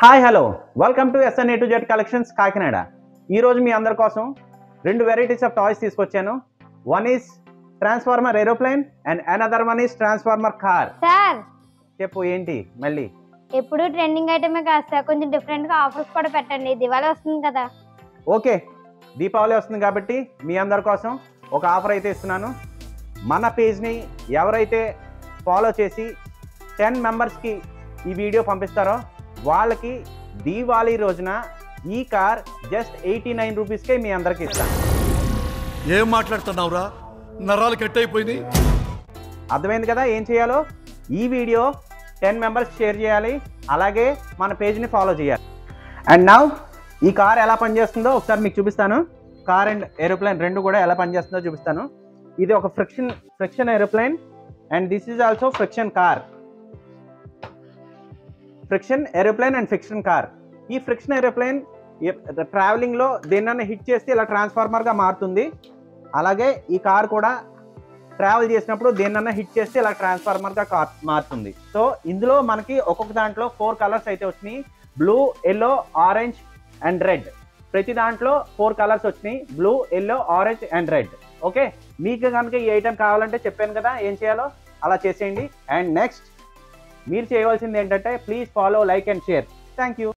Hi hello welcome to SN A to Z collections Kakinada. ఈరోజు మీ అందరి కోసం రెండు వెరైటీస్ ఆఫ్ టాయ్స్ తీసుకొచ్చాను. One is transformer aeroplane and another one is transformer car. Sir చెప్పు ఏంటి మళ్ళీ? ఎప్పుడు ట్రెండింగ్ ఐటమే కాదు సార్, కొంచెం డిఫరెంట్ గా ఆఫర్స్ కూడా పెట్టండి. దివాళీ వస్తుంది కదా. ఓకే, దీపావళి వస్తుంది కాబట్టి మీ అందరి కోసం ఒక ఆఫర్ అయితే ఇస్తున్నాను. మన పేజ్ని ఎవరైతే ఫాలో చేసి 10 మెంబర్స్కి ఈ వీడియో పంపిస్తారో వాళ్ళకి దీవాళీ రోజున ఈ కార్ జస్ట్ 89 రూపీస్కే మీ అందరికి ఇస్తాను. ఏం మాట్లాడుతున్నావురా? నరాలు కట్ అయిపోయింది. అర్థమైంది కదా ఏం చేయాలో? ఈ వీడియో 10 మెంబర్స్ షేర్ చేయాలి, అలాగే మన పేజ్ని ఫాలో చేయాలి. అండ్ నౌ ఈ కార్ ఎలా పనిచేస్తుందో ఒకసారి మీకు చూపిస్తాను. కార్ అండ్ ఏరోప్లేన్ రెండు కూడా ఎలా పనిచేస్తుందో చూపిస్తాను. ఇది ఒక friction aeroplane and this is also friction car. Friction aeroplane and friction car. ఈ ఫ్రిక్షన్ ఏరోప్లేన్ ట్రావెలింగ్లో దేన్నైనా హిట్ చేస్తే ఇలా ట్రాన్స్ఫార్మర్గా మారుతుంది. అలాగే ఈ కార్ కూడా ట్రావెల్ చేసినప్పుడు దేన్నైనా హిట్ చేస్తే ఇలా ట్రాన్స్ఫార్మర్గా మారుతుంది. సో ఇందులో మనకి ఒక్కొక్క దాంట్లో 4 కలర్స్ అయితే వచ్చినాయి. Blue, yellow, orange and red. ప్రతి దాంట్లో 4 కలర్స్ వచ్చినాయి, blue, yellow, orange and red. Okay, మీకు కనుక ఈ ఐటెం కావాలంటే చెప్పాను కదా ఏం చేయాలో అలా చేసేయండి. అండ్ నెక్స్ట్ మీరు చేయవలసింది ఏంటంటే please follow, like and share. Thank you.